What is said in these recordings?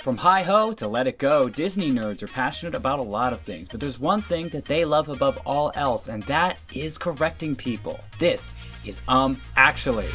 From hi-ho to let it go, Disney nerds are passionate about a lot of things, but there's one thing that they love above all else, and that is correcting people. This is Actually.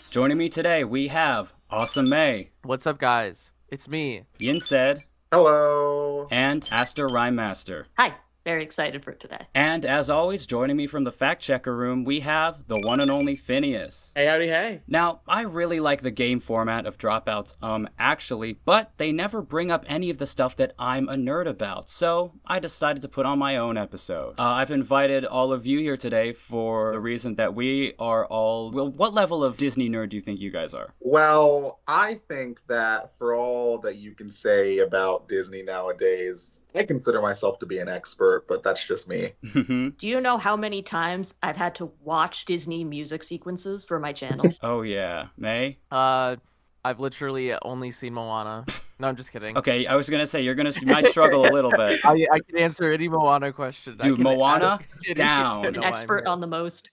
Joining me today, we have Awesome May. What's up, guys? It's me. YINSED. Hello. And Astor Rhymemaster. Hi. Very excited for today. And as always, joining me from the fact checker room, we have the one and only Phineas. Hey, howdy, hey. Now, I really like the game format of Dropout's Actually, but they never bring up any of the stuff that I'm a nerd about, so I decided to put on my own episode. I've invited all of you here today for the reason that we are all... Well, what level of Disney nerd do you think you guys are? Well, I think that for all that you can say about Disney nowadays, I consider myself to be an expert, but that's just me. Do you know how many times I've had to watch Disney music sequences for my channel? Oh, yeah. May? I've literally only seen Moana. No, I'm just kidding. Okay, I was gonna say, you might struggle a little bit. I can answer any Moana question. Dude, Moana? Down. An expert on the most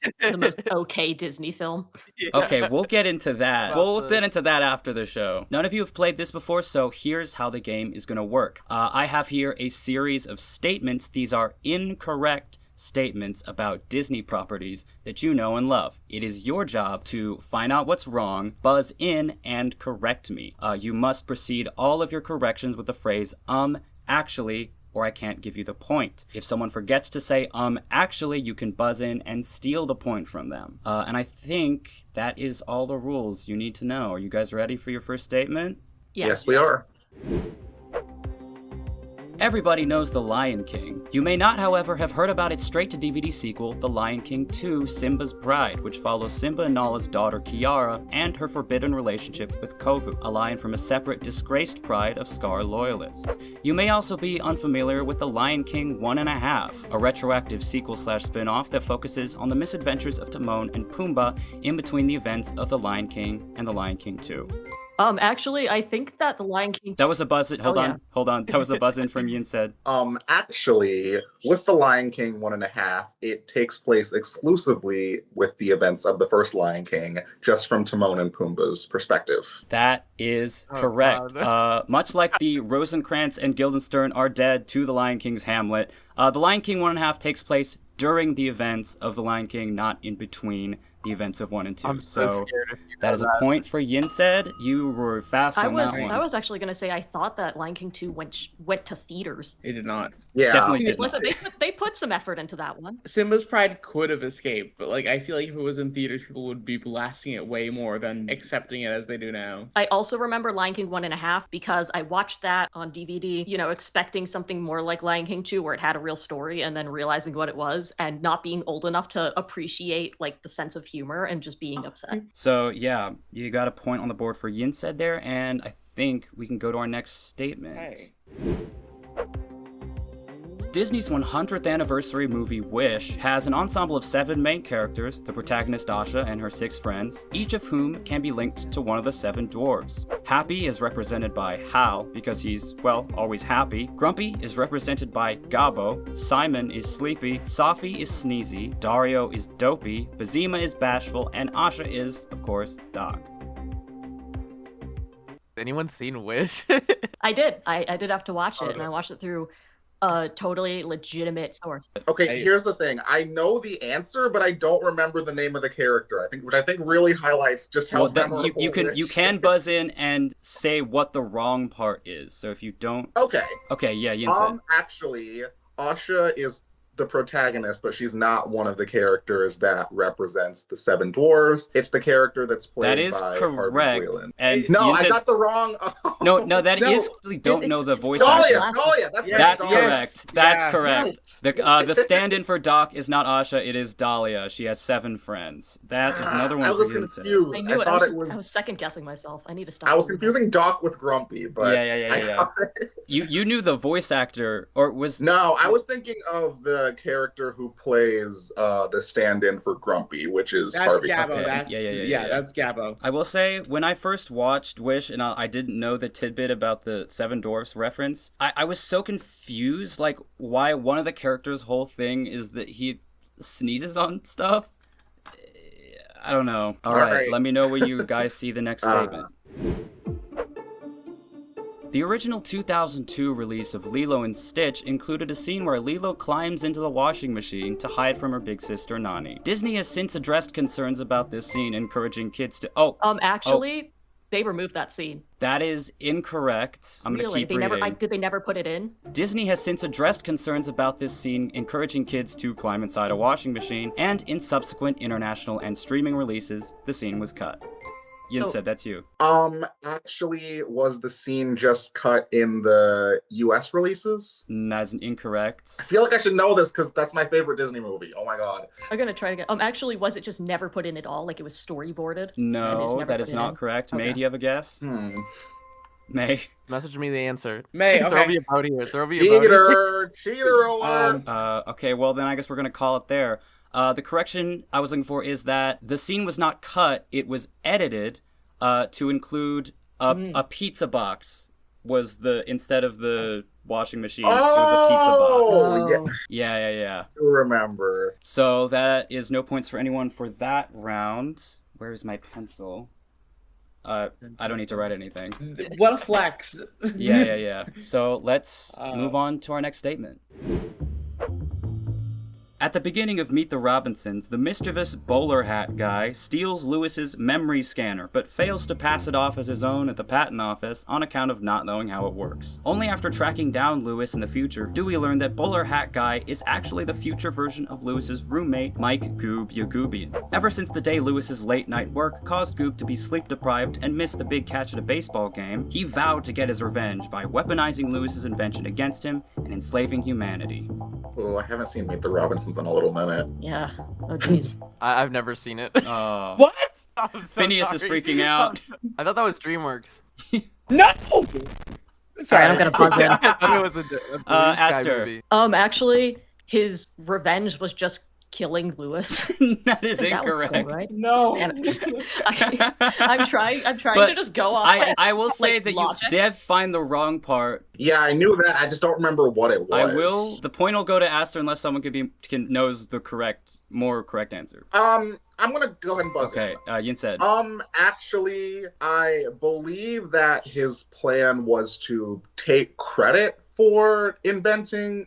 okay Disney film. Yeah. Okay, we'll get into that. Well, We'll get into that after the show. None of you have played this before, so here's how the game is gonna work. I have here a series of statements. These are incorrect statements about Disney properties that you know and love. It is your job to find out what's wrong, buzz in, and correct me. You must precede all of your corrections with the phrase, actually, or I can't give you the point. If someone forgets to say, actually, you can buzz in and steal the point from them. And I think that is all the rules you need to know. Are you guys ready for your first statement? Yes, we are. Everybody knows The Lion King. You may not, however, have heard about its straight-to-DVD sequel, The Lion King 2: Simba's Bride, which follows Simba and Nala's daughter Kiara and her forbidden relationship with Kovu, a lion from a separate, disgraced pride of Scar loyalists. You may also be unfamiliar with The Lion King 1.5, a retroactive sequel/spin-off that focuses on the misadventures of Timon and Pumbaa in between the events of The Lion King and The Lion King 2. Actually, I think that The Lion King... That was a buzz-in. Hold on. That was a buzz-in from YINSED. Actually, with The Lion King 1.5, it takes place exclusively with the events of the first Lion King, just from Timon and Pumbaa's perspective. That is correct. Much like the Rosencrantz and Guildenstern are dead to The Lion King's Hamlet, The Lion King 1.5 takes place during the events of The Lion King, not in between the events of 1 and 2. I'm so scared if you that is a point for YINSED. You were fast on that one. I was actually going to say I thought that Lion King 2 went to theaters. It did not. Yeah, Definitely did not. They put some effort into that one. Simba's Pride could have escaped, but I feel like if it was in theaters, people would be blasting it way more than accepting it as they do now. I also remember Lion King 1.5 because I watched that on DVD, expecting something more like Lion King 2 where it had a real story, and then realizing what it was and not being old enough to appreciate the sense of humor and just being upset. So yeah, you got a point on the board for YINSED there, and I think we can go to our next statement. Hey. Disney's 100th anniversary movie Wish has an ensemble of 7 main characters, the protagonist Asha and her 6 friends, each of whom can be linked to one of the 7 dwarves. Happy is represented by Hal, because he's, always happy. Grumpy is represented by Gabo. Simon is sleepy. Safi is sneezy. Dario is dopey. Bazima is bashful. And Asha is, of course, Doc. Anyone seen Wish? I did. I did have to watch it, and I watched it through a totally legitimate source. Okay, here's the thing. I know the answer, but I don't remember the name of the character. Which I think really highlights just how memorable you can buzz in and say what the wrong part is. So if you don't... Okay, yeah, YINSED. Actually, Asha is the protagonist, but she's not one of the characters that represents the 7 dwarves. It's the character that's played by correct. And no, I got the wrong. No, that is. Don't know the voice Dahlia. actor. That's correct. That's correct. The stand-in for Doc is not Asha. It is Dahlia. She has 7 friends. That is another one. I was confused. I knew it. I was second guessing myself. I need to stop. I was confusing Doc with Grumpy, but yeah. You knew the voice actor, or was no? I was thinking of the character who plays the stand-in for Grumpy, which is Harvey. Gabbo. Okay. That's Gabbo. I will say, when I first watched Wish, and I didn't know the tidbit about the 7 Dwarfs reference, I was so confused, why one of the characters' whole thing is that he sneezes on stuff. I don't know. All All right, right. let me know where you guys see the next statement. The original 2002 release of Lilo and Stitch included a scene where Lilo climbs into the washing machine to hide from her big sister Nani. Disney has since addressed concerns about this scene, encouraging kids to Actually, they removed that scene. That is incorrect. I'm gonna Really? keep They reading. never did they never put it in? Disney has since addressed concerns about this scene, encouraging kids to climb inside a washing machine, and in subsequent international and streaming releases, the scene was cut. YINSED, that's you. Actually, was the scene just cut in the US releases? That's incorrect. I feel like I should know this because that's my favorite Disney movie. Oh my god. I'm gonna try to get. Actually, was it just never put in at all? Like it was storyboarded? No, that is not correct. May, Okay. do you have a guess? May? Message me the answer. May, Throw okay. me about here. Throw me about here. Cheater alert! Okay, well then I guess we're gonna call it there. The correction I was looking for is that the scene was not cut, it was edited to include a pizza box was instead of the washing machine, it was a pizza box. Oh, Yeah. I remember. So that is no points for anyone for that round. Where's my pencil? I don't need to write anything. What a flex. Yeah. So let's move on to our next statement. At the beginning of Meet the Robinsons, the mischievous bowler hat guy steals Lewis's memory scanner, but fails to pass it off as his own at the patent office on account of not knowing how it works. Only after tracking down Lewis in the future do we learn that bowler hat guy is actually the future version of Lewis's roommate, Mike Goob Yagoobian. Ever since the day Lewis's late night work caused Goob to be sleep deprived and miss the big catch at a baseball game, he vowed to get his revenge by weaponizing Lewis's invention against him and enslaving humanity. Oh, I haven't seen Meet the Robinsons in a little minute. Yeah. Oh jeez. I've never seen it. Oh. What? I'm so Phineas is sorry. freaking out. I thought that was DreamWorks. No! Sorry, I'm gonna pause I it. thought it was a Blue Sky Astor. movie. Actually, his revenge was just killing Lewis. That is That was incorrect. cool, right? No. And I'm trying But to just go off. I will say that logic. you did find the wrong part. Yeah, I knew that. I just don't remember what it was. The point will go to Astor unless someone knows the more correct answer. I'm gonna go ahead and buzz Okay, YINSED. Actually, I believe that his plan was to take credit for inventing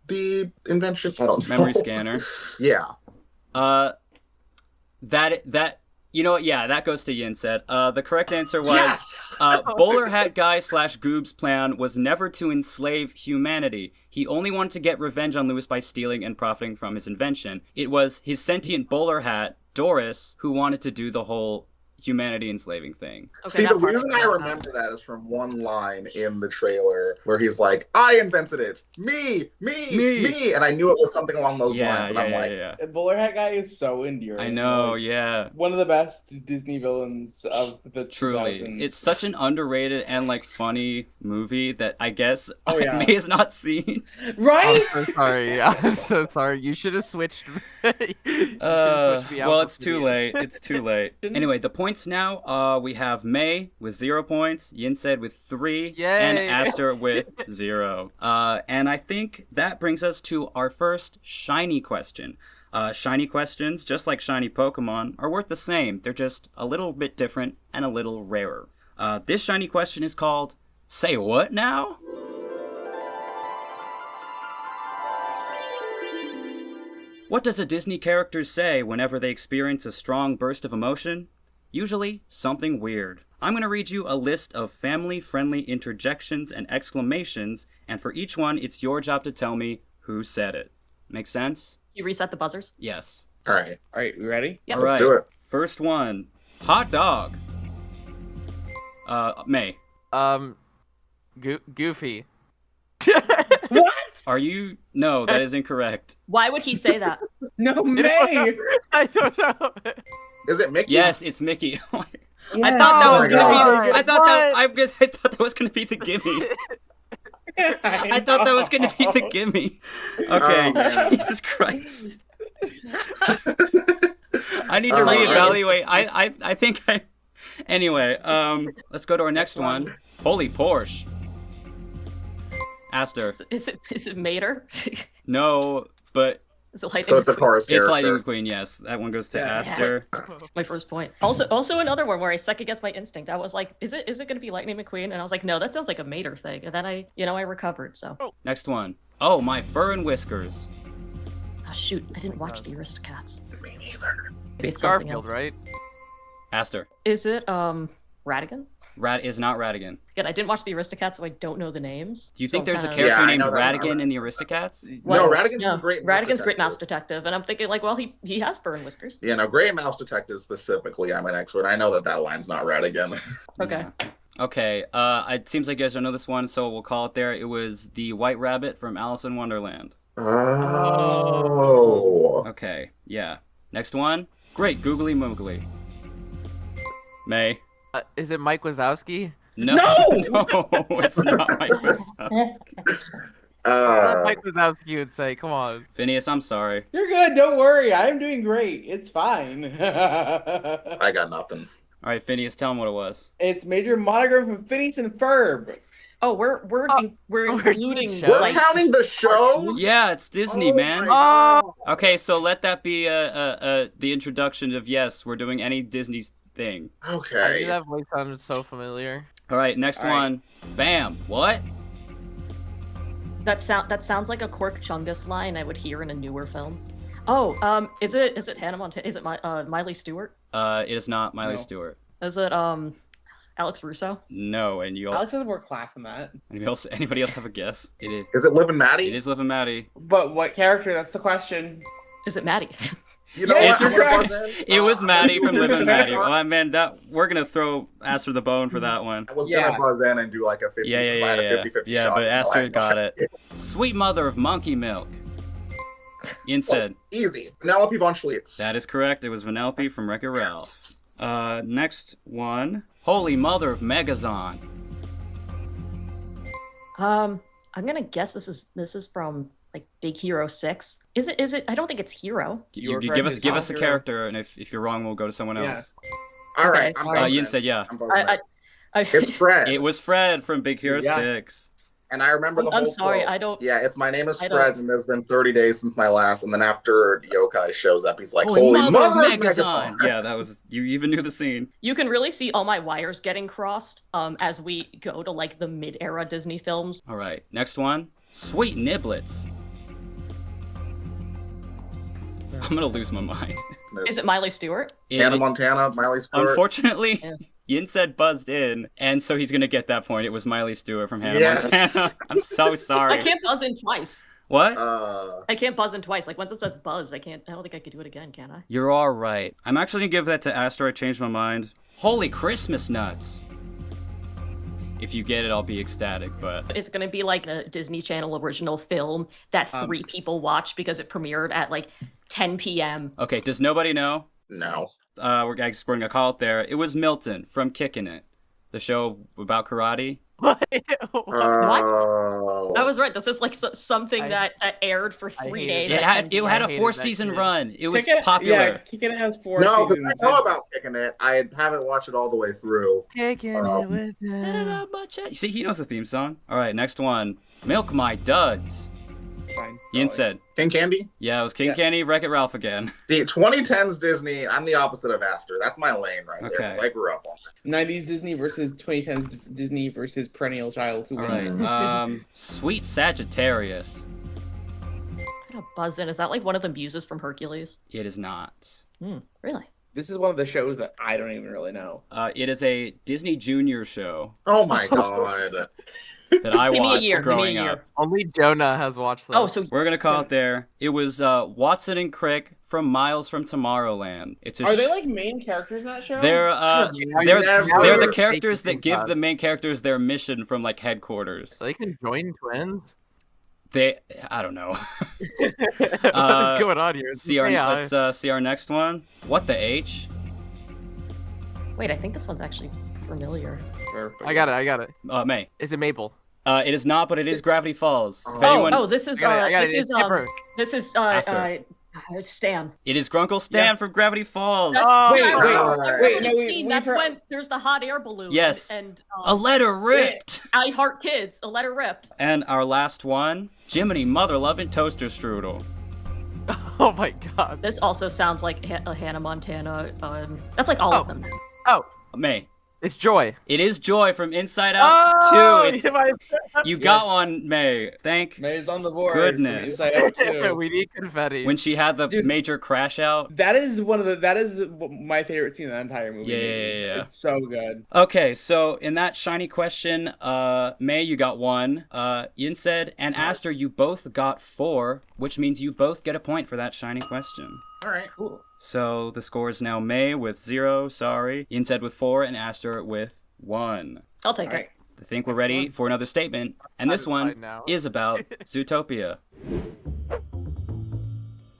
the invention. I don't know. Memory scanner. Yeah. That you know what? Yeah, that goes to YINSED. The correct answer was Yes! Bowler Hat Guy / Goob's plan was never to enslave humanity. He only wanted to get revenge on Lewis by stealing and profiting from his invention. It was his sentient bowler hat, Doris, who wanted to do the whole humanity enslaving thing. Okay, See, that the part's reason I fine. remember that is from one line in the trailer where he's like, I invented it. Me. And I knew it was something along those lines. And I'm like, Yeah. Bowler Hat Guy is so endearing. I know, Like, yeah. one of the best Disney villains of the 2000s. Truly. It's such an underrated and funny movie that I guess yeah. May has not seen. Right? I'm so sorry. I'm so sorry. You should have switched. You should've switched me out Well, for it's too Phineas. late. It's too late. Anyway, the points now, we have May with 0 points, YINSED with 3, and Yay. Astor with 0. And I think that brings us to our first shiny question. Shiny questions, just like shiny Pokemon, are worth the same. They're just a little bit different and a little rarer. This shiny question is called, Say What Now? What does a Disney character say whenever they experience a strong burst of emotion? Usually, something weird. I'm going to read you a list of family-friendly interjections and exclamations, and for each one, it's your job to tell me who said it. Make sense? You reset the buzzers. Yes. all right, All right, we ready? Yep. All let's right. do it. First one. Hot dog. May. Goofy. What? Are you... No, that is incorrect. Why would he say that? No, May! I don't know. Is it Mickey? Yes, it's Mickey. I Yeah. thought that Oh was my gonna God. be. I thought that was gonna be the gimme. I thought that was gonna be the gimme. Okay, Oh, man. Jesus Christ. I need to Oh, reevaluate. I think I. Anyway, let's go to our next one. Holy Porsche. Astor. Is it Mater? No, but Is it Lightning So it's a McQueen? chorus character. It's Lightning McQueen, yes. That one goes to Yeah. Astor. My first point. Also another one where I second guessed my instinct. I was like, is it gonna be Lightning McQueen? And I was like, no, that sounds like a Mater thing. And then I recovered. So Next one. Oh, my fur and whiskers. oh, shoot, I didn't watch the Aristocats. Me neither. Maybe It's something Garfield, else. right? Astor. Is it Radigan? Rat is not Radigan. Again, I didn't watch the Aristocats, so I don't know the names. Do you think So there's a kinda- character Yeah, I named know that one. Radigan in the Aristocats? No, Well, Radigan's the great mouse Radigan's Great detective. Mouse Detective, and I'm thinking like, well, he has fur and whiskers. Yeah, no, Great Mouse Detective specifically, I'm an expert. I know that line's not Radigan. Okay. Yeah. Okay, it seems like you guys don't know this one, so we'll call it there. It was the White Rabbit from Alice in Wonderland. Oh. Okay, yeah. Next one. Great Googly Moogly. May. Is it Mike Wazowski? No! No, it's not Mike Wazowski. That's what Mike Wazowski would say. Come on. Phineas, I'm sorry. You're good. Don't worry. I'm doing great. It's fine. I got nothing. All right, Phineas, tell him what it was. It's Major Monogram from Phineas and Ferb. Oh, we're including Show? We're like counting the shows? Yeah, it's Disney, Oh man. my Oh, Okay, so let that be the introduction of yes, we're doing any Disney thing. I knew Okay. that voice sounded so familiar. All right, next All right. one. Bam. What? that sounds like a Cork Chungus line I would hear in a newer film. Oh, is it Hannah Montana? Is it Miley Stewart? It is not Miley No. Stewart. Is it Alex Russo? No, and you all. Alex has more class than that. Anybody else have a guess? It is. Is it Liv and Maddie? It is Liv and Maddie. But what character? That's the question. Is it Maddie? You know Yes, what? you're I'm right. gonna buzz in. It was Maddie from Liv and Maddie. I Oh man, we're gonna throw Astor the bone for that one. was Yeah. gonna buzz in and do like a 50, Yeah. 50-50 Yeah, shot. but Astor I- got it. Sweet mother of monkey milk. YINSED. Easy. Penelope von Schlietz. That is correct. It was Vanellope from Wreck-It Ralph. Next one. Holy mother of Megazon. I'm gonna guess this is from like Big Hero 6. Is it? I don't think it's Hero. You Your give friend us is give us a Astor. character, and if you're wrong, we'll go to someone Yeah. else. All right. Okay, I'm sorry. buzzing in. YINSED, yeah. I'm buzzing in. I It's Fred. It was Fred from Big Hero Yeah. 6. And I remember the whole I'm sorry, quote. I don't. Yeah, it's my name is I Fred, don't- and there's been 30 days since my last. And then after Yokai shows up, he's like, Holy "Holy mother of of Megazon! Yeah, that was. You even knew the scene. You can really see all my wires getting crossed as we go to like the mid-era Disney films. All right, next one. Sweet Niblets. I'm gonna lose my mind. Is it Miley Stewart? Hannah Montana, Miley Stewart? Unfortunately, Yeah. YINSED buzzed in, and so he's gonna get that point. It was Miley Stewart from Hannah Yes. Montana. I'm so sorry. I can't buzz in twice. What? I can't buzz in twice. Like once it says buzz, I don't think I could do it again, can I? You're all right. I'm actually gonna give that to Astor. I changed my mind. Holy Christmas nuts! If you get it, I'll be ecstatic. But It's gonna be like a Disney Channel original film that 3 people watch because it premiered at like 10 p.m. okay, does nobody know? No. We're gonna call it there. It was Milton from Kickin' It, the show about karate. What? Oh. I was right. This is like something I- that aired for 3 hated days. It at had 10 it had I a hated 4-season that shit. run. It was Kick It- popular. Yeah, Kick It has 4 No, because seasons. I know It's- about Kicking It. I haven't watched it all the way through. Kicking it with them. See, he knows the theme song. All right, next one. Milk My Duds. Fine. YINSED. King Candy? Yeah, it was King Yeah. Candy, Wreck-It Ralph again. See, 2010s Disney, I'm the opposite of Astor. That's my lane right there, because Okay. I grew up on that. 90s Disney versus 2010s Disney versus perennial child. Who All wins? right. Sweet Sagittarius. I'm gonna buzz in. Is that like one of the muses from Hercules? It is not. Really? This is one of the shows that I don't even really know. It is a Disney Junior show Oh my god. that I Give me a watched year, give me a growing year. up. Only Jonah has watched that. Oh, so We're gonna call it there. It was Watson and Crick from Miles from Tomorrowland. It's a Are they like main characters in that show? they're Never. they're the Making characters that things give up. the main characters their mission from like headquarters. So they can join twins? I don't know. What is going on here? Let's see our next one. What the H? wait, I think this one's actually familiar. I got it. May. Is it Maple? It is not, but it is Gravity Falls. If Oh, anyone- This is I got it. this It's is Skipper. this is Astor. Stan. It is Grunkle Stan Yeah. from Gravity Falls. Oh, Wait, I wait, remember wait, this no, wait, scene. we That's for- when there's the hot air balloon. Yes. And A letter ripped. I Heart Kids, a letter ripped. And our last one, Jiminy Mother Loving Toaster Strudel. Oh my god. This also sounds like a Hannah Montana. That's like all of them. Oh, May. it's Joy. It is Joy from Inside Out 2. It's, you got Yes. one, May. Thank May's on the board. Goodness. From Inside Out 2. We need confetti. when she had the Dude. major crash out. That is my favorite scene in the entire movie. Yeah. It's so good. Okay, so in that shiny question, May, you got 1. YINSED and Astor, you both got 4, which means you both get a point for that shiny question. All right. Cool. So the score is now May with 0, sorry, YINSED with 4, and Astor with 1. I'll take All right. it. I think we're ready for another statement, and this one Satisfied now. is about Zootopia.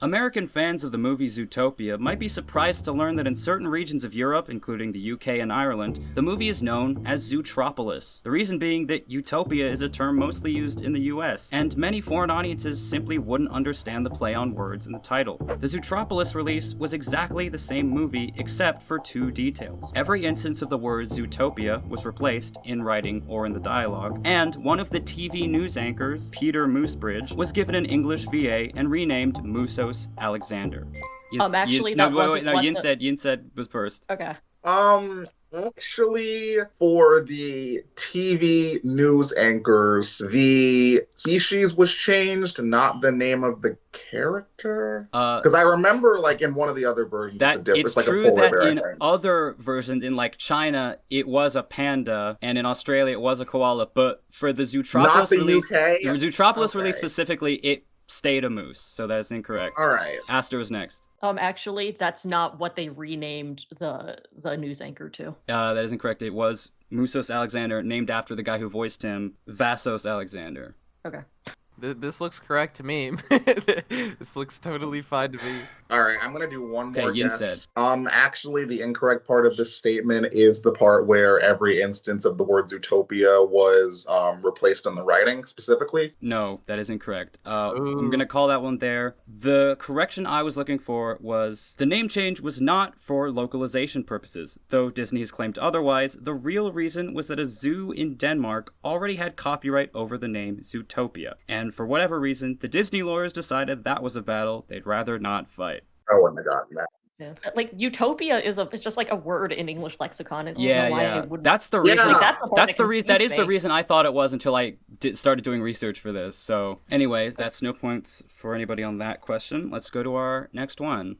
American fans of the movie Zootopia might be surprised to learn that in certain regions of Europe, including the UK and Ireland, the movie is known as Zootropolis. The reason being that utopia is a term mostly used in the US, and many foreign audiences simply wouldn't understand the play on words in the title. The Zootropolis release was exactly the same movie except for 2 details. Every instance of the word Zootopia was replaced, in writing or in the dialogue, and one of the TV news anchors, Peter Moosebridge, was given an English VA and renamed Musos Alexander. Actually, that wasn't what the- YINSED was first. Okay. Actually, for the TV news anchors, the species was changed, not the name of the character. Because I remember, like, in one of the other versions, That it's like true a polar that bear, I in think. other versions, in like China, it was a panda, and in Australia, it was a koala. But for the Zootropolis Not the release, UK? the Zootropolis release Okay. specifically, it stayed a moose. So that is incorrect. All right. Astor was next. Actually, that's not what they renamed the news anchor to. That is incorrect. It was Musos Alexander, named after the guy who voiced him, Vassos Alexander. Okay. This looks correct to me. This looks totally fine to me. All right, I'm gonna do one Okay, more YINSED. guess. Actually, the incorrect part of this statement is the part where every instance of the word Zootopia was replaced in the writing specifically. No, that is incorrect. I'm Ooh. gonna call that one there. The correction I was looking for was the name change was not for localization purposes, though Disney has claimed otherwise. The real reason was that a zoo in Denmark already had copyright over the name Zootopia, and for whatever reason, the Disney lawyers decided that was a battle they'd rather not fight. I wouldn't have gotten that. Yeah. Like utopia it's just like a word in English lexicon. And I don't know why Yeah. it wouldn't- That's the Yeah. reason. Like, that's the part That's that the reason. That is confused the me. reason I thought it was until I started doing research for this. So, anyways, that's no points for anybody on that question. Let's go to our next one.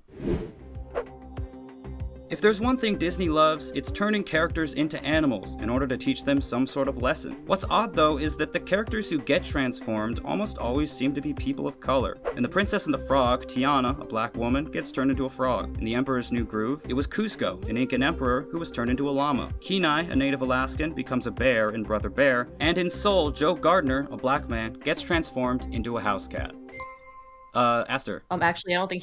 If there's one thing Disney loves, it's turning characters into animals in order to teach them some sort of lesson. What's odd though is that the characters who get transformed almost always seem to be people of color. In The Princess and the Frog, Tiana, a black woman, gets turned into a frog. In The Emperor's New Groove, it was Cusco, an Incan emperor who was turned into a llama. Kenai, a native Alaskan, becomes a bear in Brother Bear. And in Soul, Joe Gardner, a black man, gets transformed into a house cat. Astor. Actually, I don't think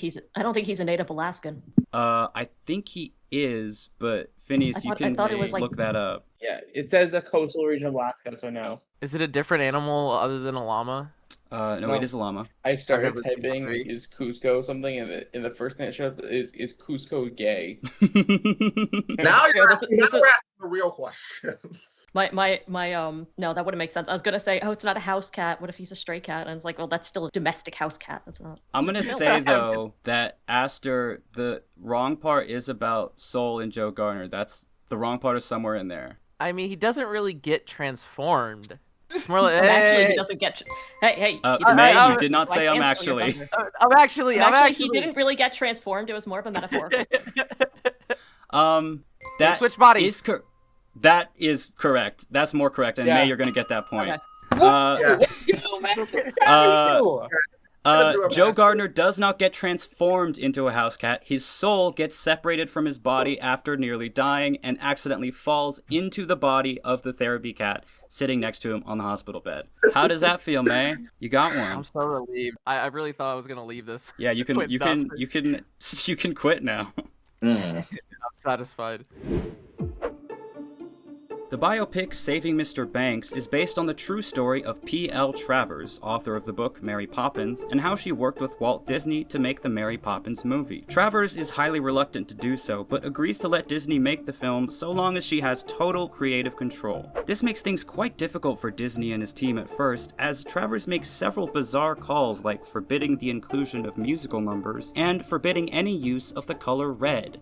he's a native Alaskan. I think he is, but Phineas, I you can thought it was, like- look that up. Yeah, it says a coastal region of Alaska, so no. Is it a different animal other than a llama? No, No. it is a llama. I started never seen typing three. is Cusco something, and the first thing that showed up is Cusco gay? Now Yeah, you're this- asking, this now is- we're asking the real questions. No, that wouldn't make sense. I was gonna say, oh, it's not a house cat. What if he's a stray cat? And it's like, well, that's still a domestic house cat. That's not. I'm gonna say though that Astor, the wrong part is about Soul and Joe Gardner. That's the wrong part is somewhere in there. I mean, he doesn't really get transformed. It's more like, Actually, hey, he doesn't get. Hey, you May, didn't- you did not I say I'm cancel your actually. thunder. I'm actually. He didn't really get transformed. It was more of a metaphor. They That switch bodies. is that is correct. That's more correct, and Yeah. May, you're gonna get that point. Okay. Yeah. Let's go, man. Joe Gardner does not get transformed into a house cat. His soul gets separated from his body after nearly dying and accidentally falls into the body of the therapy cat sitting next to him on the hospital bed. How does that feel, May? You got I'm one. so relieved. I really thought I was gonna leave this. Yeah, you can Quit nothing. you can quit now. Mm. I'm satisfied. The biopic Saving Mr. Banks is based on the true story of P.L. Travers, author of the book Mary Poppins, and how she worked with Walt Disney to make the Mary Poppins movie. Travers is highly reluctant to do so, but agrees to let Disney make the film so long as she has total creative control. This makes things quite difficult for Disney and his team at first, as Travers makes several bizarre calls like forbidding the inclusion of musical numbers and forbidding any use of the color red.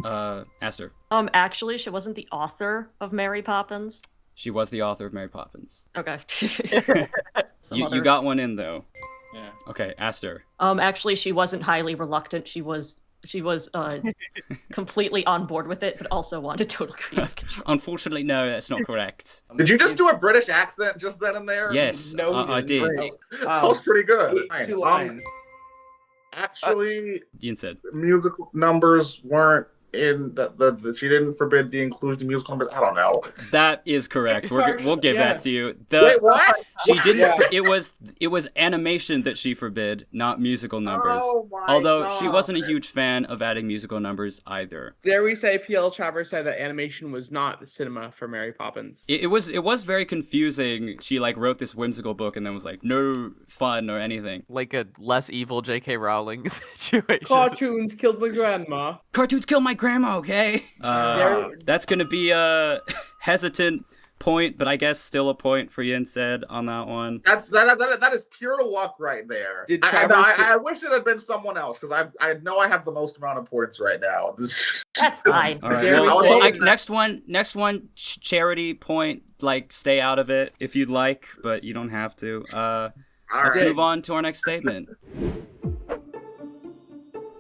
Astor. Actually, she wasn't the author of Mary Poppins. She was the author of Mary Poppins. Okay. You got one in, though. Yeah. Okay, Astor. Actually, she wasn't highly reluctant. She was completely on board with it, but also wanted total creative control. Unfortunately, no, that's not correct. Did you just do a British accent just then and there? Yes, No, I did. That was pretty good. Two lines. Actually, YINSED. musical numbers weren't in the she didn't forbid the inclusion of musical numbers. I don't know. That is correct. We'll give Yeah. that to you. Wait, what? She didn't. Yeah. It was animation that she forbid, not musical numbers. Oh my Although God. she wasn't a huge fan of adding musical numbers either. Dare we say P.L. Travers said that animation was not cinema for Mary Poppins? It was very confusing. She wrote this whimsical book and then was like, no fun or anything. Like a less evil J.K. Rowling situation. Cartoons killed my grandma. Cartoons kill my grandma, okay? That's gonna be a hesitant point, but I guess still a point for YINSED on that one. That is pure luck right there. Did I wish it had been someone else because I know I have the most amount of points right now. That's fine. All right. Dare we Well, say- next one, charity point. Stay out of it if you'd like, but you don't have to. All Let's right. move on to our next statement.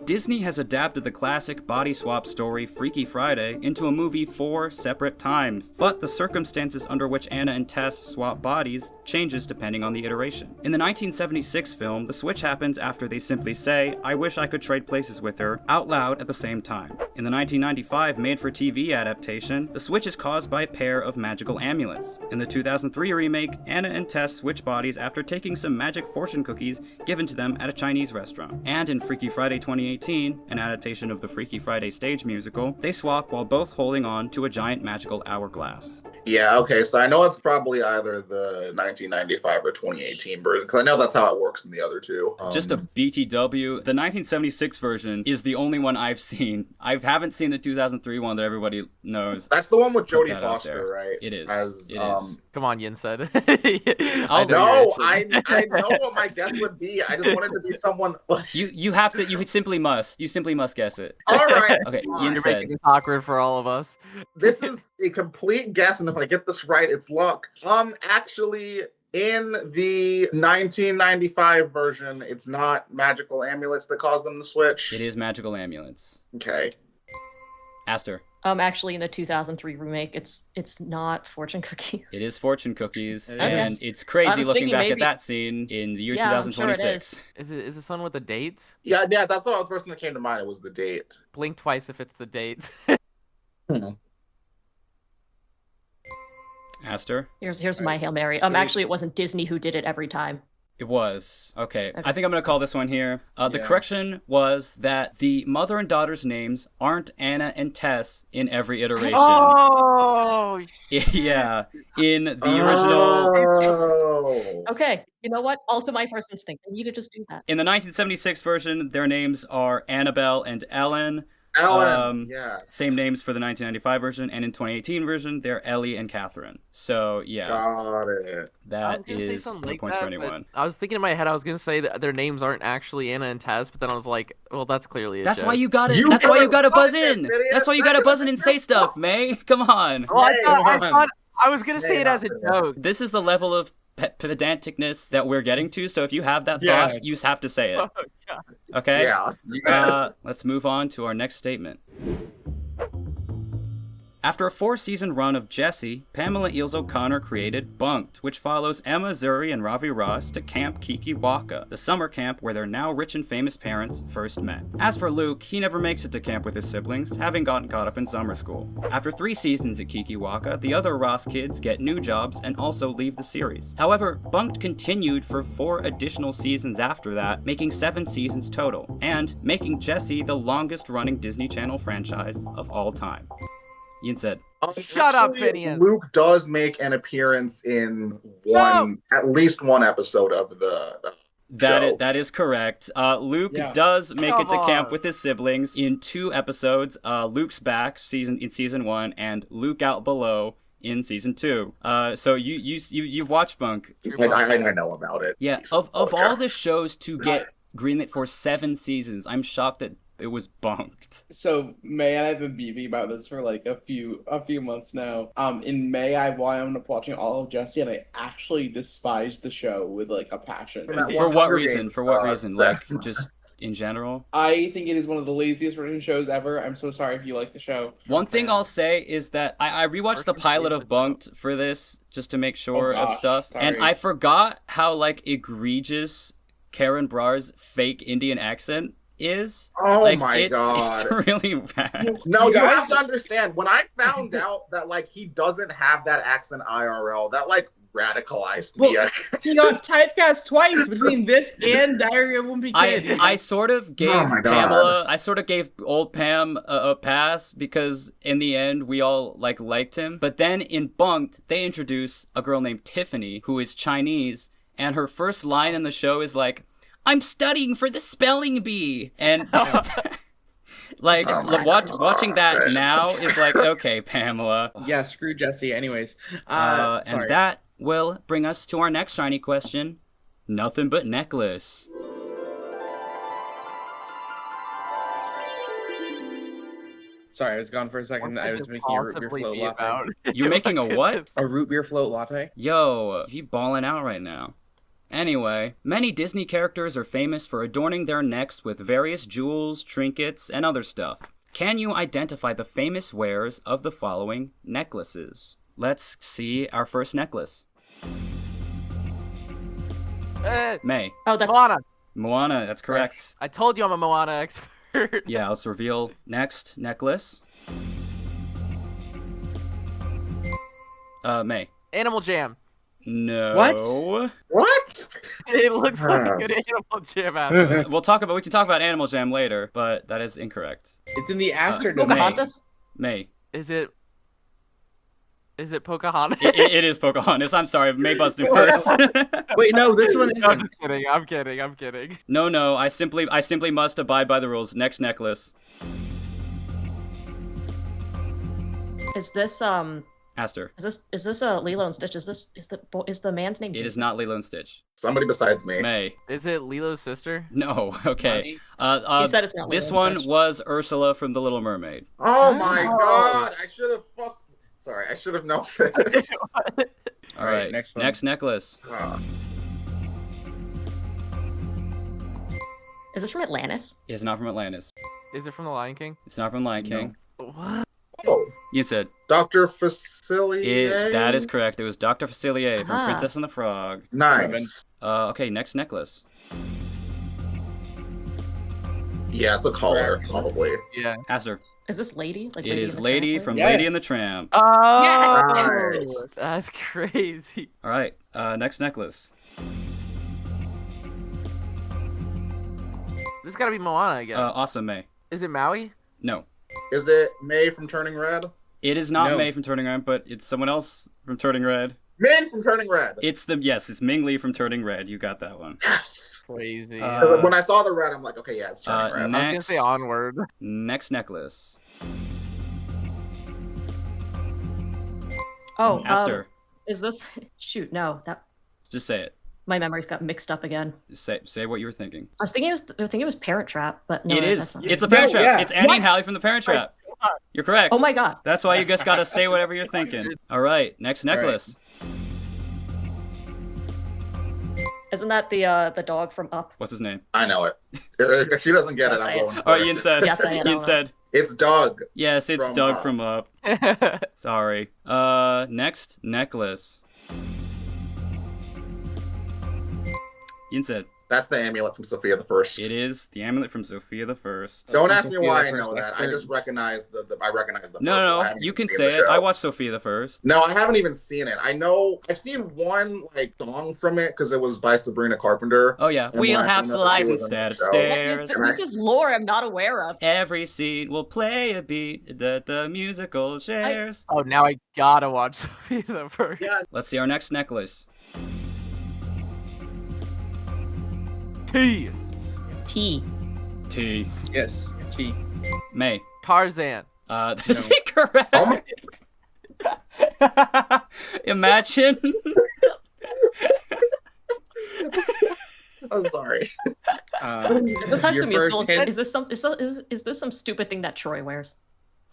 Disney has adapted the classic body swap story Freaky Friday into a movie 4 separate times, but the circumstances under which Anna and Tess swap bodies changes depending on the iteration. In the 1976 film, the switch happens after they simply say, "I wish I could trade places with her," out loud at the same time. In the 1995 made-for-TV adaptation, the switch is caused by a pair of magical amulets. In the 2003 remake, Anna and Tess switch bodies after taking some magic fortune cookies given to them at a Chinese restaurant. And in Freaky Friday 2018, an adaptation of the Freaky Friday stage musical, they swap while both holding on to a giant magical hourglass. Yeah, okay, so I know it's probably either the 1995 or 2018 version, because I know that's how it works in the other two. Just a BTW, the 1976 version is the only one I've seen. I haven't seen the 2003 one that everybody knows. That's the one with Put Jodie that out Foster, there. right? It is. As, It is. Come on, YINSED. I'll- No, I know what my guess would be. I just wanted to be someone. You have to. You simply must guess it. All right. Okay, fine. You're YINSED. making this awkward for all of us. This is a complete guess, and if I get this right, it's luck. Actually, in the 1995 version, it's not magical amulets that cause them to switch. It is magical amulets. Okay. Astor. Actually, in the 2003 remake, it's not fortune cookies. It is fortune cookies, It and is. it's crazy I was looking thinking back at maybe- that scene in the year Yeah, I'm sure it 2026. Is the son with the date? Yeah, that's what the first thing that came to mind. It was the date. Blink twice if it's the date. Astor. Here's my Hail Mary. Actually, it wasn't Disney who did it every time. It was. Okay. Okay. I think I'm going to call this one here. The Yeah. correction was that the mother and daughter's names aren't Anna and Tess in every iteration. Oh, Yeah. In the original. Oh. Okay, you know what? Also, my first instinct. I need to just do that. In the 1976 version, their names are Annabelle and Ellen. Ellen. Yeah. Same names for the 1995 version, and in 2018 version, they're Ellie and Catherine. So yeah, Got it. I that was gonna say is something no like points for that, but anyone. I was thinking in my head, I was gonna say that their names aren't actually Anna and Tess, but then I was like, well, that's clearly a That's joke. why you gotta. You That's why you gotta gotta buzz buzz it, in. idiot. That's why you gotta buzz in and say stuff, May. Come on. Well, I Hey, thought, I come on. thought I was gonna say Hey, it as a not for this. joke. This is the level of pedanticness that we're getting to. So if you have that Yeah. thought, you just have to say it. Oh, God. Okay. Yeah. Let's move on to our next statement. After a 4-season run of Jessie, Pamela Eels O'Connor created Bunk'd, which follows Emma, Zuri, and Ravi Ross to Camp Kikiwaka, the summer camp where their now rich and famous parents first met. As for Luke, he never makes it to camp with his siblings, having gotten caught up in summer school. After 3 seasons at Kikiwaka, the other Ross kids get new jobs and also leave the series. However, Bunk'd continued for 4 additional seasons after that, making 7 seasons total, and making Jessie the longest running Disney Channel franchise of all time. YINSED. Shut up, Actually, Phineas. Luke does make an appearance in at least one episode of the show. That is correct. Luke Yeah. does make it to Come camp on. with his siblings in 2 episodes. Luke's back in season 1, and Luke out below in season 2. So you've watched Bunk. I know about it. Yeah. Of all the shows to get greenlit for 7 seasons, I'm shocked that it was Bunk'd. So May and I've been beefing about this for like a few months now. In May I wound up watching all of Jesse, and I actually despised the show with like a passion. For what reason? Games, For what reason? Like Zach. just in general. I think it is one of the laziest written shows ever. I'm so sorry if you like the show. One thing I'll say is that I rewatched the pilot of Bunk'd for this just to make sure of gosh, stuff, and sorry. I forgot how like egregious Karen Brar's fake Indian accent is. Oh Like, my god. It's really bad. No, You you guys- have to understand. When I found out that like he doesn't have that accent IRL, that like radicalized me. He got typecast twice between this and Diary of a Wimpy Kid. I sort of gave Oh my God. Pamela, I sort of gave old Pam a pass because in the end we all liked him. But then in Bunk'd, they introduce a girl named Tiffany who is Chinese, and her first line in the show is like, "I'm studying for the spelling bee," and like Oh my watching that God. now is like, okay, Pamela. Yeah, screw Jesse. Anyways, And sorry. that will bring us to our next shiny question. Nothing but necklace. Sorry, I was gone for a second. I was making a root beer float latte. You're making a what? A root beer float latte. Yo, you balling out right now. Anyway, many Disney characters are famous for adorning their necks with various jewels, trinkets, and other stuff. Can you identify the famous wearers of the following necklaces? Let's see our first necklace. May. Oh, that's Moana. Moana, that's correct. I told you I'm a Moana expert. Yeah, let's reveal next necklace. May. Animal Jam. No. What? It looks like an Animal Jam outfit. We can talk about Animal Jam later, but that is incorrect. It's in the Astor Is domain. Pocahontas? May. Is it Pocahontas? It is Pocahontas. I'm sorry, May busted first. Wait, no, this one I'm isn't. just kidding. I'm kidding. No. I simply must abide by the rules. Next necklace. Is this Astor. Is this a Lilo and Stitch? Is the man's name? It is not Lilo and Stitch. Somebody besides me. May. Is it Lilo's sister? No. Okay. He said it's not Lilo This and one Stitch. was Ursula from The Little Mermaid. Oh my Oh. god! I should have Sorry, I should have known this. All Right, right. next one. Next necklace. Is this from Atlantis? It is not from Atlantis. Is it from The Lion King? It's not from Lion King. What? Oh, You said Dr. Facilier. that is correct. It was Dr. Facilier from Ah. Princess and the Frog. Nice. Okay. Next necklace. Yeah, it's a collar, probably. Yeah. Astor. Is this Lady? Like It Lady is and the Lady Tramp from Yes. Lady and the Tramp. Oh, Yes. that's crazy. All right. Next necklace. This gotta be Moana again. Awesome, May. Is it Maui? No. Is it May from Turning Red? It is not No. May from Turning Red, but it's someone else from Turning Red. Ming from Turning Red. It's Ming Lee from Turning Red. You got that one. Yes. Crazy. 'Cause when I saw the red, I'm like, okay, yeah, it's Turning Red. I was gonna say next- Onward. Next necklace. Oh, Astor. is this? Shoot, no. That Just say it. my memories got mixed up again. Say what you were thinking. I was thinking it was Parent Trap, but no, It is. that's not It's it. the Parent No, Trap. yeah. It's Annie What? and Hallie from the Parent Trap. You're correct. Oh my god. That's why you just gotta say whatever you're thinking. All right. Next right. necklace. Isn't that the dog from Up? What's his name? I know it. If she doesn't get it, Yes, I I'm am. going for Oh, it. Ian said. Yes, I know Ian that. said. It's Doug. Yes, it's From Doug Up. from Up. Sorry. Next necklace. Ian said. That's the amulet from Sophia the First. It is the amulet from Sophia the First. Don't ask me why I know that. I just recognize the No, you can say it. I watched Sophia the First. No, I haven't even seen it. I know I've seen one like song from it because it was by Sabrina Carpenter. Oh yeah, we'll have slides instead of stairs. This is lore I'm not aware of. Every scene will play a beat that the musical shares. Oh, now I gotta watch Sophia the First. Yeah. Let's see our next necklace. T. T. T. Yes, T. May. Tarzan. That's incorrect. Oh my- Imagine. I'm sorry. Is this High School Your Musical? first hint? Is this some stupid thing that Troy wears?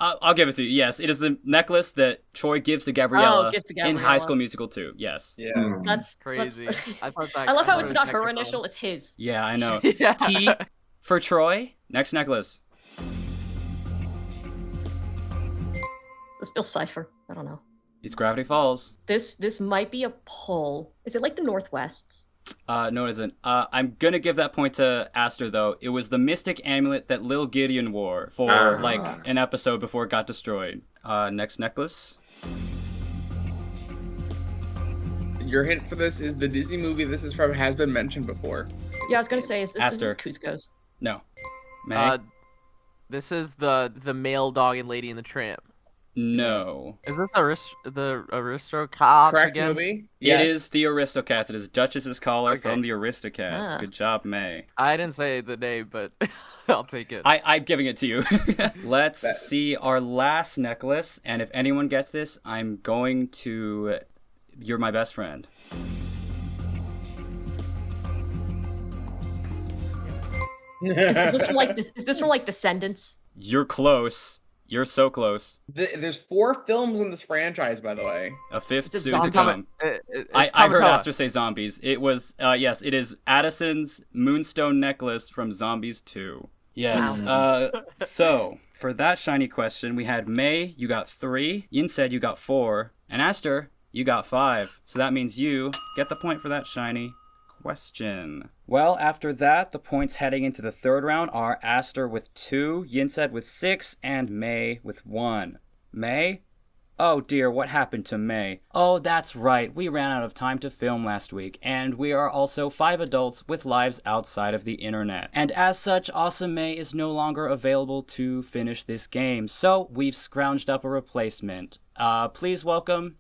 I'll give it to you. Yes, it is the necklace that Troy gives to Gabriella, gives to in Gabriella. High School Musical 2. Yes. Yeah. That's Crazy. I thought that. I love how thought it's it not was her technical. initial, it's his. Yeah, I know. Yeah. T for Troy. Next necklace. This Bill Cipher. I don't know. It's Gravity Falls. This might be a pull. Is it like the Northwest? No, it isn't. I'm gonna give that point to Astor, though. It was the mystic amulet that Lil Gideon wore for, like, an episode before it got destroyed. Next necklace. Your hint for this is the Disney movie this is from has been mentioned before. Yeah, I was gonna say, is this Astor. Cusco's? No. May? This is the male dog and Lady in the Tramp. No. Is this the Aristocats Correct again? movie? It is the Aristocats. It is Duchess's collar Okay. from the Aristocats. Ah. Good job, May. I didn't say the name, but I'll take it. I'm giving it to you. Let's see our last necklace, and if anyone gets this, I'm going to... You're my best friend. Is this from like Descendants? You're close. You're so close. There's 4 films in this franchise, by the way. A fifth Is it soon to Tom- come. it's I heard Tamatella. Astor say zombies. It was, yes, it is Addison's Moonstone necklace from Zombies 2. Yes. So, for that shiny question, we had May, you got 3. YINSED, you got 4. And Astor, you got 5. So that means you get the point for that shiny question. Well, after that, the points heading into the third round are Astor with 2, YINSED with 6, and May with 1. May? Oh dear, what happened to May? Oh, that's right, we ran out of time to film last week, and we are also 5 adults with lives outside of the internet. And as such, Awesome May is no longer available to finish this game, so we've scrounged up a replacement. Please welcome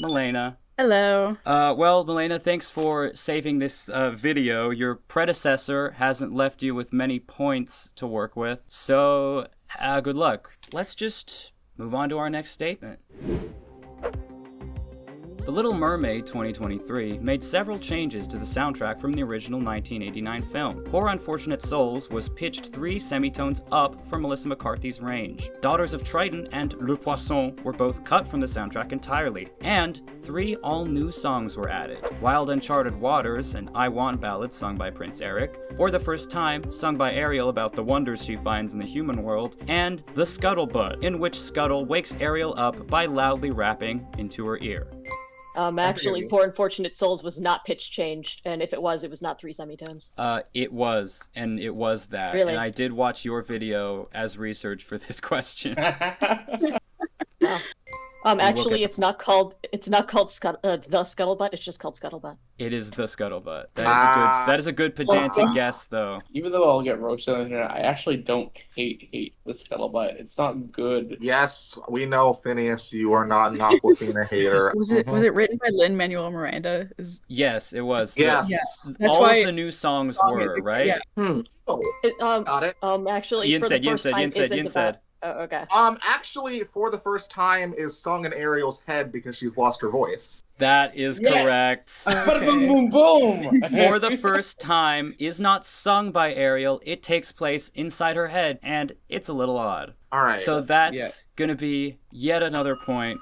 Milena. Hello. Well, Milena, thanks for saving this video. Your predecessor hasn't left you with many points to work with, so good luck. Let's just move on to our next statement. The Little Mermaid 2023 made several changes to the soundtrack from the original 1989 film. Poor Unfortunate Souls was pitched 3 semitones up for Melissa McCarthy's range. Daughters of Triton and Le Poisson were both cut from the soundtrack entirely, and 3 all-new songs were added. Wild Uncharted Waters, an I Want ballad sung by Prince Eric, For the First Time, sung by Ariel about the wonders she finds in the human world, and The Scuttlebutt, in which Scuttle wakes Ariel up by loudly rapping into her ear. Actually, Poor Unfortunate Souls was not pitch changed, and if it was not 3 semitones. It was, and it was that. Really? And I did watch your video as research for this question. Actually, it's not called the Scuttlebutt. It's just called Scuttlebutt. It is the Scuttlebutt. That is a good pedantic guess, though. Even though I'll get roasted on the internet, I actually don't hate the Scuttlebutt. It's not good. Yes, we know, Phineas, you are not an Aquafina hater. Was it written by Lin-Manuel Miranda? Yes, it was. Yes. That's All why of the new songs song were, is- right? yeah. Oh, got it. Actually, Ian for said, the first time, isn't about... Oh, okay. Actually, For the First Time is sung in Ariel's head because she's lost her voice. That is Yes! correct. Boom, boom, boom! For the First Time is not sung by Ariel. It takes place inside her head, and it's a little odd. All right. So that's Yeah. gonna be yet another point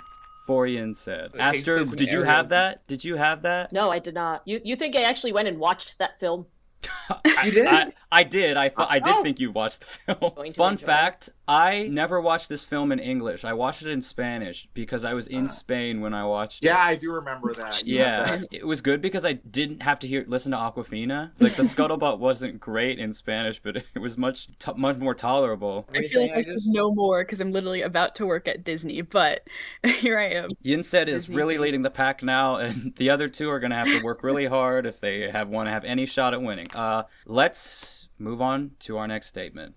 for YINSED. It takes Astor, place in did you Ariel's- have that? Did you have that? No, I did not. You think I actually went and watched that film? You did? I did. I did Oh. think you watched the film. Going to Fun enjoy fact, I never watched this film in English. I watched it in Spanish because I was in Spain when I watched it. Yeah, I do remember that. Yeah, it was good because I didn't have to listen to Awkwafina. Like, the scuttlebutt wasn't great in Spanish, but it was much more tolerable. I feel like I should know more because I'm literally about to work at Disney, but here I am. YINSED is really leading the pack now, and the other two are going to have to work really hard if they want to have any shot at winning. Let's move on to our next statement.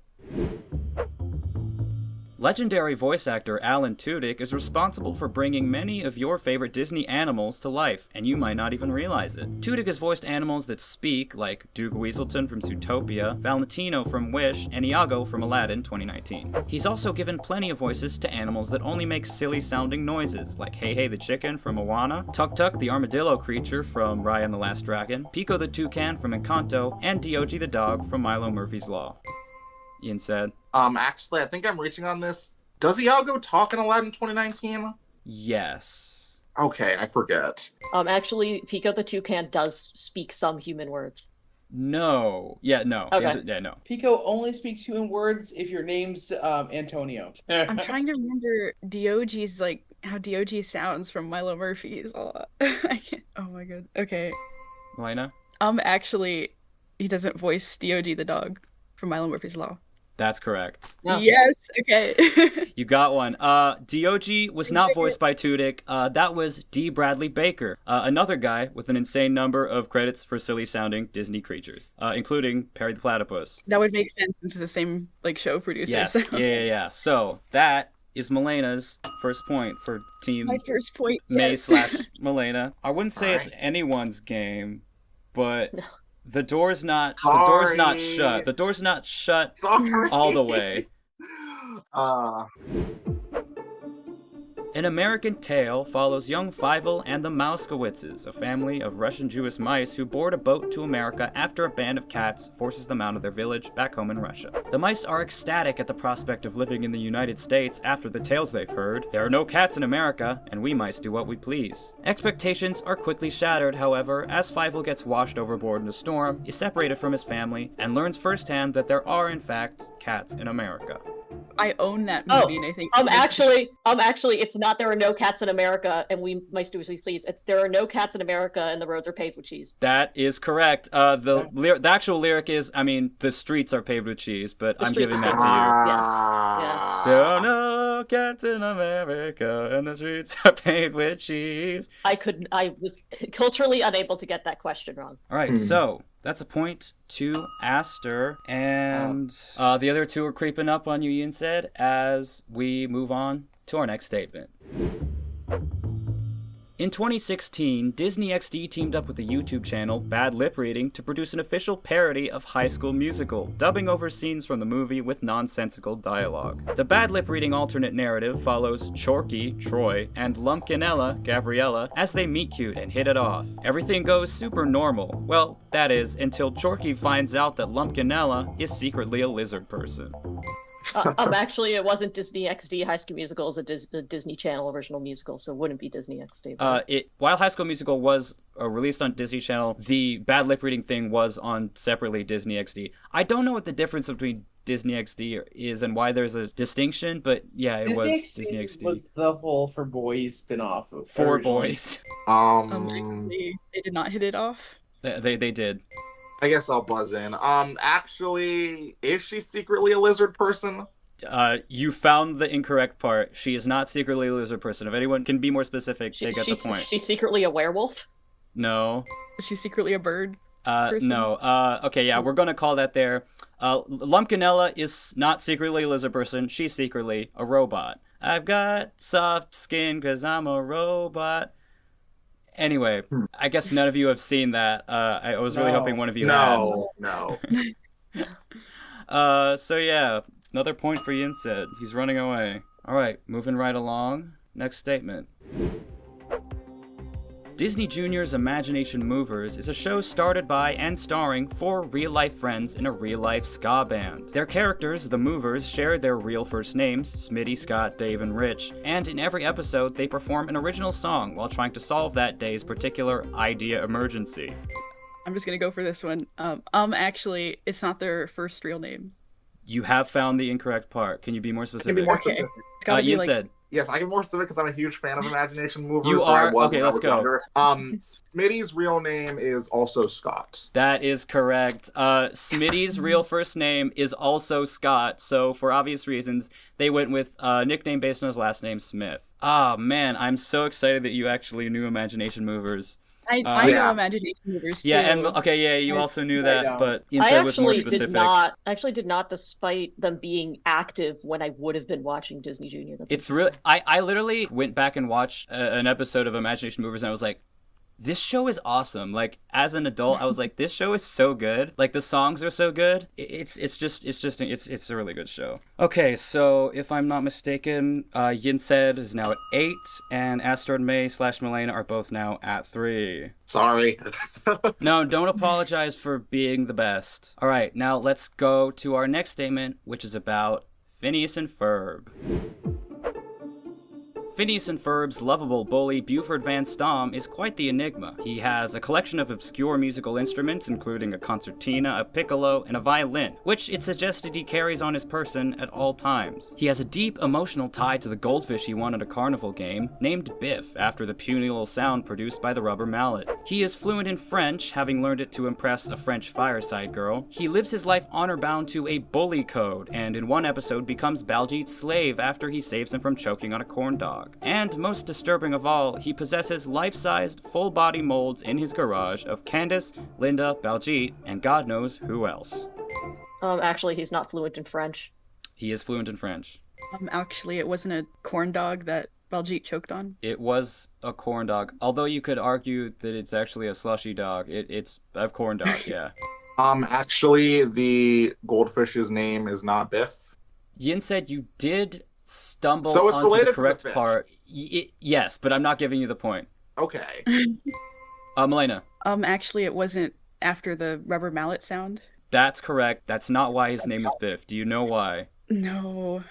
Legendary voice actor Alan Tudyk is responsible for bringing many of your favorite Disney animals to life, and you might not even realize it. Tudyk has voiced animals that speak, like Duke Weaselton from Zootopia, Valentino from Wish, and Iago from Aladdin 2019. He's also given plenty of voices to animals that only make silly-sounding noises, like Hey Hey the chicken from Moana, Tuk Tuk the armadillo creature from Raya and the Last Dragon, Pico the toucan from Encanto, and Diogi the dog from Milo Murphy's Law. YINSED. Actually, I think I'm reaching on this. Does Iago talk in Aladdin 2019? Yes. Okay, I forget. Actually, Pico the toucan does speak some human words. No. Yeah, no. Okay. Yeah, no. Pico only speaks human words if your name's Antonio. I'm trying to remember Diogi's, like, how Diogi sounds from Milo Murphy's a lot. I can't. Oh my god. Okay. Elena? Actually, he doesn't voice Diogi the dog from Milo Murphy's Law. That's correct. No. Yes, okay. You got one. Diogi was not voiced by Tudyk. That was D. Bradley Baker, another guy with an insane number of credits for silly-sounding Disney creatures, including Perry the Platypus. That would make sense since it's the same, like, show producer. Yes, so. yeah. So that is Melena's first point for Team My first point, May yes. / Melena. I wouldn't say it's anyone's game, but... The door's not shut. The door's not shut Sorry. all the way. An American Tale follows young Fievel and the Mouskowitzes, a family of Russian Jewish mice who board a boat to America after a band of cats forces them out of their village back home in Russia. The mice are ecstatic at the prospect of living in the United States after the tales they've heard. There are no cats in America, and we mice do what we please. Expectations are quickly shattered, however, as Fievel gets washed overboard in a storm, is separated from his family, and learns firsthand that there are, in fact, cats in America. I own that movie, and I think actually, it's not there are no cats in America, and we mice do as we please. It's there are no cats in America, and the roads are paved with cheese. That is correct. The actual lyric is, I mean, the streets are paved with cheese, but I'm giving that to you. Yeah. There are no cats in America, and the streets are paved with cheese. I was culturally unable to get that question wrong. All right, so that's a point to Astor, and the other two are creeping up on you, YINSED, as we move on to our next statement. In 2016, Disney XD teamed up with the YouTube channel Bad Lip Reading to produce an official parody of High School Musical, dubbing over scenes from the movie with nonsensical dialogue. The Bad Lip Reading alternate narrative follows Chorky, Troy, and Lumpkinella, Gabriella, as they meet cute and hit it off. Everything goes super normal. Well, that is, until Chorky finds out that Lumpkinella is secretly a lizard person. Actually, it wasn't Disney XD. High School Musical is a Disney Channel original musical, so it wouldn't be Disney XD. While High School Musical was released on Disney Channel, the Bad Lip Reading thing was on separately Disney XD. I don't know what the difference between Disney XD is and why there's a distinction, but yeah, it was Disney XD. Was the whole For Boys spinoff For Boys. Actually, they did not hit it off. They did. I guess I'll buzz in. Actually, is she secretly a lizard person? You found the incorrect part. She is not secretly a lizard person. If anyone can be more specific, they get the point. She's secretly a werewolf? No. Is she secretly a bird person? No. Okay, yeah, we're gonna call that there. Lumpkinella is not secretly a lizard person. She's secretly a robot. I've got soft skin 'cause I'm a robot. Anyway, I guess none of you have seen that. I was really hoping one of you had. No. So yeah, another point for YINSED. He's running away. All right, moving right along. Next statement. Disney Junior's Imagination Movers is a show started by and starring 4 real-life friends in a real-life ska band. Their characters, the Movers, share their real first names, Smitty, Scott, Dave, and Rich, and in every episode they perform an original song while trying to solve that day's particular idea emergency. I'm just gonna go for this one. Actually, it's not their first real name. You have found the incorrect part. Can you be more Can specific? be more specific. It's gotta be like, YINSED. Yes, I can be more specific because I'm a huge fan of Imagination Movers. You or I are? was Okay, when I let's was go. younger. Smitty's real name is also Scott. That is correct. Smitty's real first name is also Scott, so for obvious reasons, they went with a nickname based on his last name, Smith. Ah, man, I'm so excited that you actually knew Imagination Movers. I Yeah. know Imagination Movers too. Yeah, and okay, yeah, you also knew that, but I YINSED was more actually specific. did not, despite them being active when I would have been watching Disney Junior. It's really, I literally went back and watched an episode of Imagination Movers, and I was like, this show is awesome. Like, as an adult, I was like, this show is so good. Like, the songs are so good. It's a really good show. Okay, so if I'm not mistaken, YINSED is now at 8, and Astor and May/Milena are both now at 3. Sorry. No, don't apologize for being the best. All right, now let's go to our next statement, which is about Phineas and Ferb. Phineas and Ferb's lovable bully Buford Van Stom is quite the enigma. He has a collection of obscure musical instruments, including a concertina, a piccolo, and a violin, which it's suggested he carries on his person at all times. He has a deep emotional tie to the goldfish he won at a carnival game, named Biff, after the puny little sound produced by the rubber mallet. He is fluent in French, having learned it to impress a French fireside girl. He lives his life honor-bound to a bully code, and in one episode becomes Baljeet's slave after he saves him from choking on a corn dog. And most disturbing of all, he possesses life-sized, full-body molds in his garage of Candace, Linda, Baljeet, and God knows who else. Actually, he's not fluent in French. He is fluent in French. Actually, it wasn't a corn dog that Baljeet choked on. It was a corn dog, although you could argue that it's actually a slushy dog. It's a corn dog, yeah. Actually, the goldfish's name is not Biff. YINSED, you did stumble So it's onto the related to the correct fish. part. Yes, but I'm not giving you the point. Okay. Milena. Actually, it wasn't after the rubber mallet sound. That's correct. That's not why his name is Biff. Do you know why? No.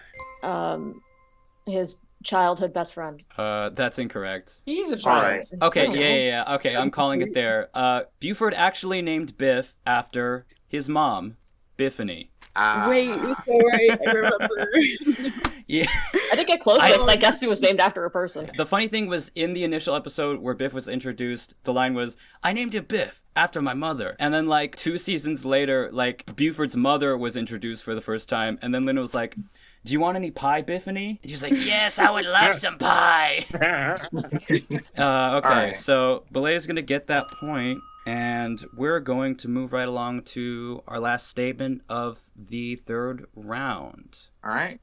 His childhood best friend. That's incorrect. He's a All child. right. Okay, yeah. Okay, I'm calling it there. Buford actually named Biff after his mom, Biffany. Wait, you're so right. I remember. Yeah. I didn't get closest. I guessed he was named after a person. The funny thing was, in the initial episode where Biff was introduced, the line was, "I named him Biff after my mother." And then, like, 2 seasons later, like, Buford's mother was introduced for the first time, and then Linda was like, "Do you want any pie, Biffany?" And she was like, "Yes, I would love some pie." Okay, right. so Belea's gonna get that point, and we're going to move right along to our last statement of the third round. All right.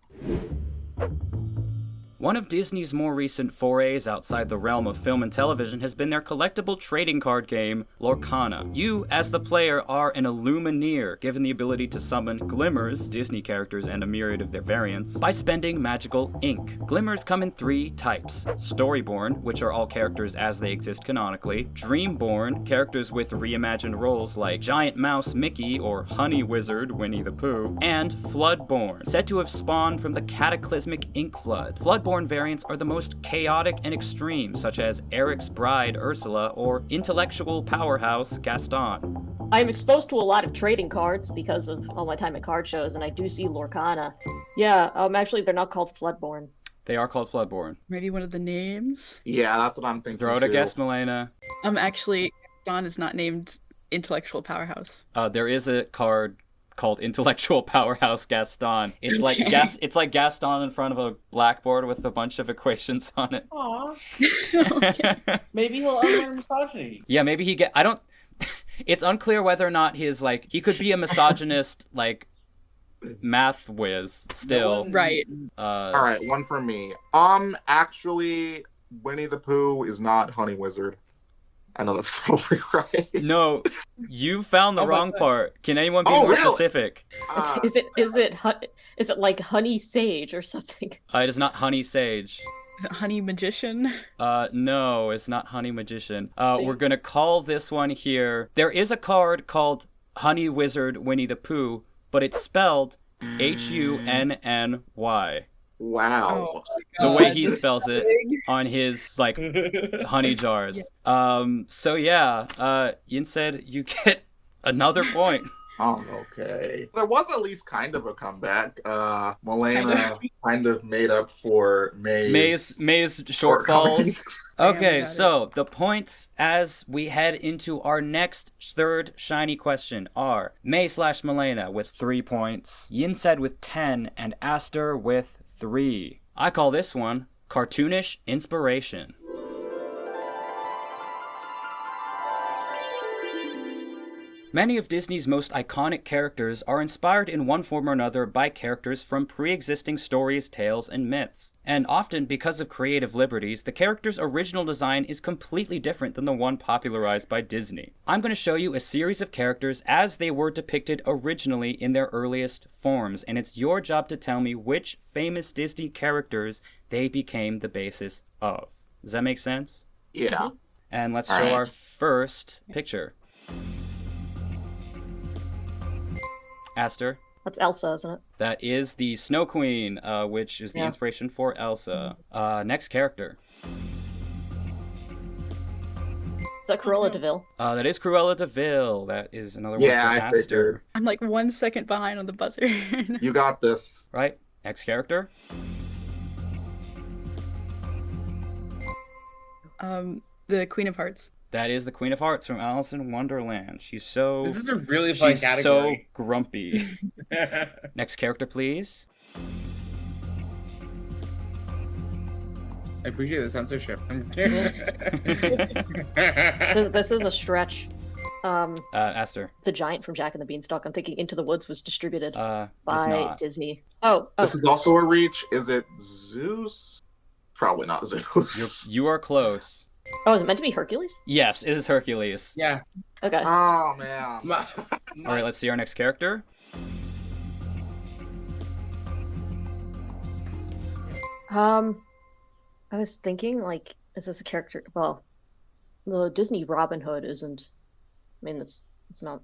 One of Disney's more recent forays outside the realm of film and television has been their collectible trading card game, Lorcana. You, as the player, are an Illumineer, given the ability to summon Glimmers, Disney characters and a myriad of their variants, by spending magical ink. Glimmers come in 3 types. Storyborn, which are all characters as they exist canonically. Dreamborn, characters with reimagined roles like Giant Mouse Mickey or Honey Wizard Winnie the Pooh. And Floodborn, said to have spawned from the cataclysmic ink flood. Floodborn variants are the most chaotic and extreme, such as Eric's bride Ursula or intellectual powerhouse Gaston. I'm exposed to a lot of trading cards because of all my time at card shows, and I do see Lorcana. Yeah, actually, they're not called Floodborn. They are called Floodborn. Maybe one of the names? Yeah, that's what I'm thinking. Throw it a too. guess, Milena. Actually, Don is not named Intellectual Powerhouse. There is a card called Intellectual Powerhouse Gaston. It's like it's like Gaston in front of a blackboard with a bunch of equations on it. Aww. Maybe he'll unlearn misogyny. Yeah, maybe he I don't it's unclear whether or not his, like, he could be a misogynist, like, math whiz still. Right. All right, one for me. Actually, Winnie the Pooh is not Honey Wizard. I know that's probably right. No, you found the Oh my wrong God. part. Can anyone be Oh, more really? specific? Is it like Honey Sage or something? It is not Honey Sage. Is it Honey Magician? No, it's not Honey Magician. We're gonna call this one here. There is a card called Honey Wizard Winnie the Pooh, but it's spelled Hunny. Wow. The way he spells it on his, like, honey jars. So yeah, YINSED, you get another point. Oh, okay. There was at least kind of a comeback. Milena kind of made up for May's shortfalls. Okay, so the points as we head into our next third shiny question are May/Milena with 3 points, YINSED with 10, and Astor with 3. I call this one Cartoonish Inspiration. Many of Disney's most iconic characters are inspired in one form or another by characters from pre-existing stories, tales, and myths. And often, because of creative liberties, the character's original design is completely different than the one popularized by Disney. I'm going to show you a series of characters as they were depicted originally in their earliest forms, and it's your job to tell me which famous Disney characters they became the basis of. Does that make sense? Yeah. And let's show our first picture. Astor. That's Elsa, isn't it? That is the Snow Queen, which is the inspiration for Elsa. Next character. Is that Cruella de Vil? That is Cruella de Vil. That is another one for Astor. Figured. I'm like 1 second behind on the buzzer. You got this. Right. Next character. The Queen of Hearts. That is the Queen of Hearts from Alice in Wonderland. This is a really fun category. So grumpy. Next character, please. I appreciate the censorship. This is a stretch. Astor. The Giant from Jack and the Beanstalk. I'm thinking Into the Woods was distributed by Disney. This is also a reach. Is it Zeus? Probably not Zeus. You are close. Oh, is it meant to be Hercules? Yes, it is Hercules. Yeah. Okay. Oh, man. All right, let's see our next character. I was thinking, like, is this a character? Well, the Disney Robin Hood isn't. I mean, it's not.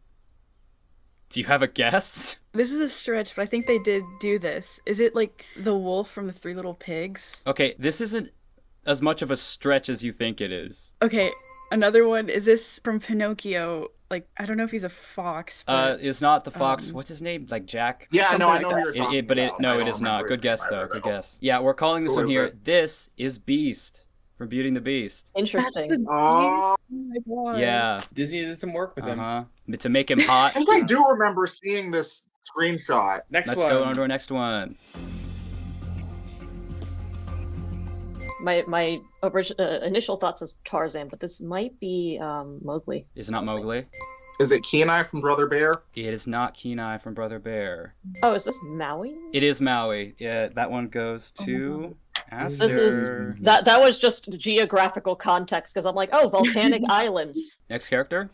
Do you have a guess? This is a stretch, but I think they did do this. Is it like the wolf from the Three Little Pigs? Okay, this isn't as much of a stretch as you think it is. Okay, another one. Is this from Pinocchio? Like, I don't know if he's a fox. But, it's not the fox. What's his name? Like Jack? Yeah, no, I know like who you're talking about. It is not. Good guess, though. Good guess. Yeah, we're calling this one here. This is Beast from Beauty and the Beast. Interesting. Oh my god. Yeah. Disney did some work with him. To make him hot. I think I do remember seeing this screenshot. Let's go on to our next one. My initial thoughts is Tarzan, but this might be Mowgli. It's not Mowgli. Is it Kenai from Brother Bear? It is not Kenai from Brother Bear. Oh, is this Maui? It is Maui. Yeah, that one goes to Astor. This is that was just geographical context because I'm like, oh, volcanic islands. Next character.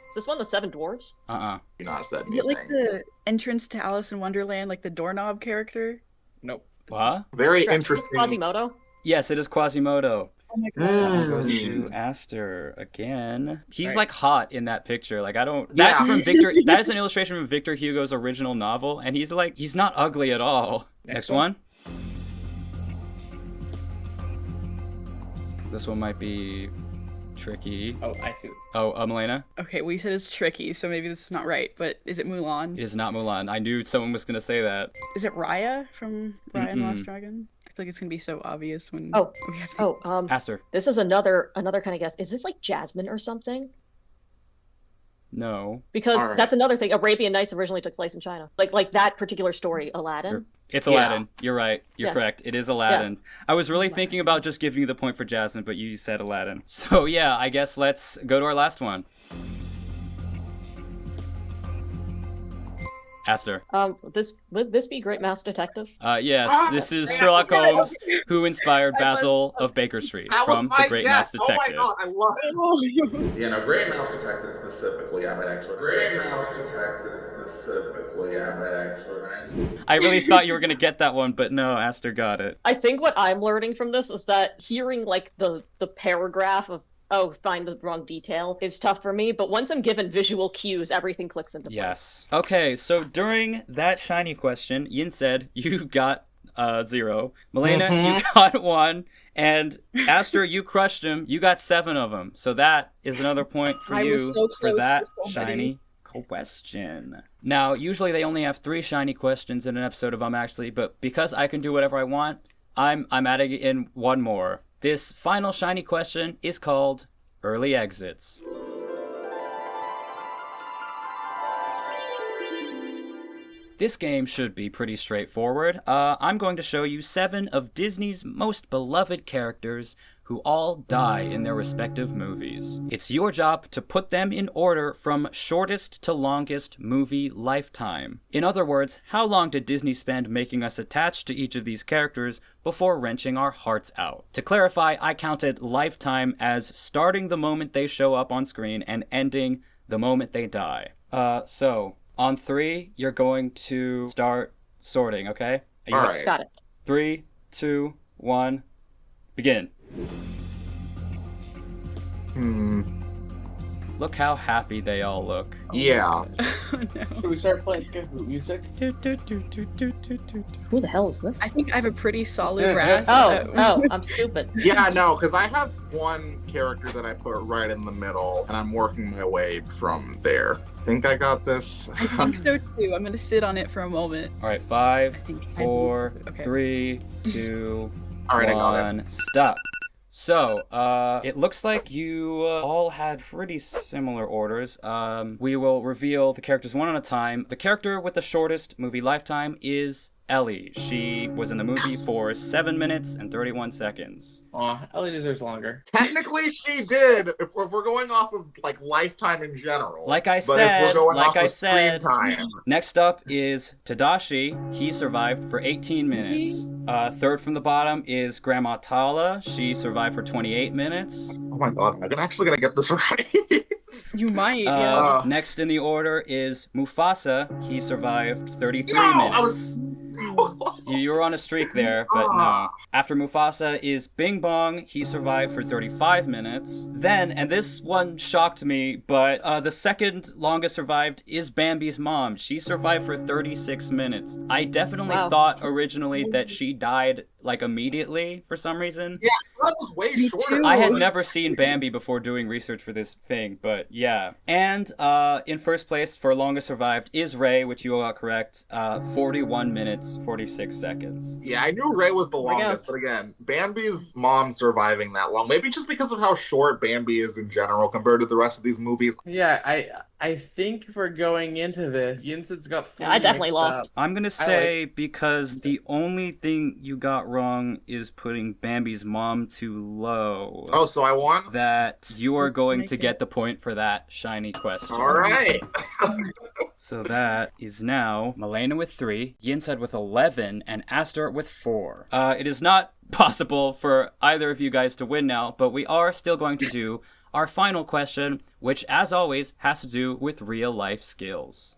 Is this one the Seven Dwarves? You're not said Is it anything. like the entrance to Alice in Wonderland, like the doorknob character? Nope. What? Very Stretch. interesting. Is this Quasimodo? Yes, it is Quasimodo. Oh my That god. one goes to Astor again. He's like hot in that picture. Like I don't. That's from Victor. That is an illustration from Victor Hugo's original novel, and he's not ugly at all. Next one. This one might be tricky. Oh, I see. Oh, Milena? Okay, well you said it's tricky, so maybe this is not right, but is it Mulan? It is not Mulan. I knew someone was going to say that. Is it Raya from Raya and the Last Dragon? I feel like it's going to be so obvious when we have to... Astor. This is another kind of guess. Is this like Jasmine or something? No. Because that's another thing. Arabian Nights originally took place in China. Like that particular story, Aladdin. It's Aladdin. You're right. You're correct. It is Aladdin. I was really thinking about just giving you the point for Jasmine, but you said Aladdin. So yeah, I guess let's go to our last one. Astor. Would this be Great Mouse Detective? Yes, this is Sherlock Holmes, who inspired Basil of Baker Street from The Great Mouse Detective. Oh my god, I love it. You know, Great Mouse Detective specifically, I'm an expert. Great Mouse Detective specifically, I'm an expert. I really thought you were gonna get that one, but no, Astor got it. I think what I'm learning from this is that hearing like the paragraph of find the wrong detail is tough for me, but once I'm given visual cues, everything clicks into place. Yes. Okay, so during that shiny question, YINSED, you got 0. Milena, you got 1. And Astor, you crushed him. You got 7 of them. So that is another point for you so for that to shiny question. Now, usually they only have 3 shiny questions in an episode of Actually, but because I can do whatever I want, I'm adding in 1 more. This final shiny question is called Early Exits. This game should be pretty straightforward. I'm going to show you 7 of Disney's most beloved characters who all die in their respective movies. It's your job to put them in order from shortest to longest movie lifetime. In other words, how long did Disney spend making us attached to each of these characters before wrenching our hearts out? To clarify, I counted lifetime as starting the moment they show up on screen and ending the moment they die. So on 3, you're going to start sorting, okay? All right. Got it. 3, 2, 1, begin. Look how happy they all look. Yeah. Oh, no. Should we start playing Kahoot music? Who the hell is this? I think I have a pretty solid grasp. Oh, I'm stupid. Yeah, no, because I have one character that I put right in the middle, and I'm working my way from there. I think I got this. I think so too. I'm gonna sit on it for a moment. All right, 5, think 4, okay. 3, 2, All right, I got 1, stop. So, it looks like you all had pretty similar orders. We will reveal the characters one at a time. The character with the shortest movie lifetime is Ellie. She was in the movie for 7 minutes and 31 seconds. Aw, Ellie deserves longer. Technically, she did. If we're going off of like lifetime in general. Like I But if said, we're going off of screen time. Next up is Tadashi. He survived for 18 minutes. Third from the bottom is Grandma Tala. She survived for 28 minutes. Oh my god, I'm actually gonna get this right. You might, yeah. Next in the order is Mufasa. He survived 33 No, minutes. I was. You were on a streak there, but no. After Mufasa is Bing Bong. He survived for 35 minutes. Then, and this one shocked me, but the second longest survived is Bambi's mom. She survived for 36 minutes. I definitely thought originally that she died like immediately for some reason. Yeah, that was way Me shorter. too. I had never seen Bambi before doing research for this thing, but yeah. And in first place for longest survived is Ray, which you all got correct. 41 minutes, 46 seconds. Yeah, I knew Ray was the we go. longest, but again, Bambi's mom surviving that long. Maybe just because of how short Bambi is in general compared to the rest of these movies. Yeah, I think for going into this, YINSED's got 3 I definitely mixed lost. up. I'm gonna say because the only thing you got wrong is putting Bambi's mom too low. Oh, so I won? That you are going to get the point for that shiny question. All right. So that is now Milena with 3, YINSED with 11, and Astor with 4. It is not possible for either of you guys to win now, but we are still going to do our final question, which, as always, has to do with real-life skills.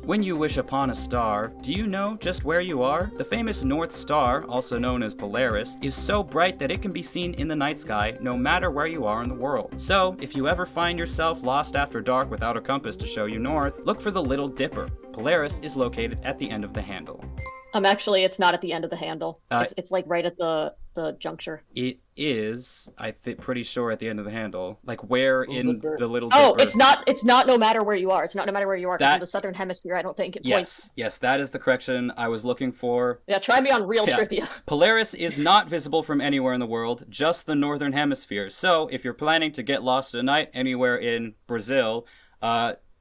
When you wish upon a star, do you know just where you are? The famous North Star, also known as Polaris, is so bright that it can be seen in the night sky no matter where you are in the world. So, if you ever find yourself lost after dark without a compass to show you north, look for the Little Dipper. Polaris is located at the end of the handle. Actually, it's not at the end of the handle. Uh, It's like right at the juncture. It is, I think, pretty sure at the end of the handle. Like where in Dipper. the Little Oh, Dipper. it's not no matter where you are. It's not no matter where you are. 'Cause That- in the southern hemisphere, I don't think it points. Yes, that is the correction I was looking for. Yeah, try me on real Yeah. trivia. Polaris is not visible from anywhere in the world, just the northern hemisphere. So, if you're planning to get lost tonight anywhere in Brazil,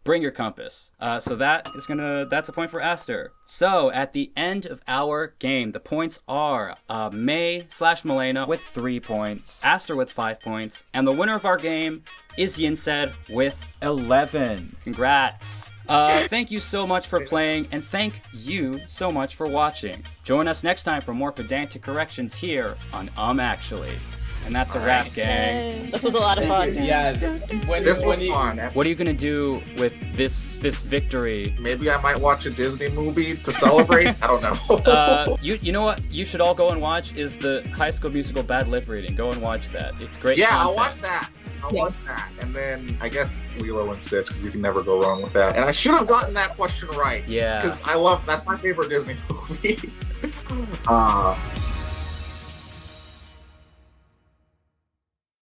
bring your compass. So that's a point for Astor. So, at the end of our game, the points are May/Milena with 3 points, Astor with 5 points, and the winner of our game is YINSED with 11. Congrats. Thank you so much for playing, and thank you so much for watching. Join us next time for more pedantic corrections here on Actually. And that's a wrap, gang. This was a lot of fun. Yeah, This was fun. What are you gonna do with this victory? Maybe I might watch a Disney movie to celebrate. I don't know. You know what you should all go and watch is the High School Musical Bad Lip Reading. Go and watch that. It's great Yeah, content. I'll watch that. I'll watch that. And then I guess Lilo and Stitch, because you can never go wrong with that. And I should have gotten that question right. Yeah. Because that's my favorite Disney movie.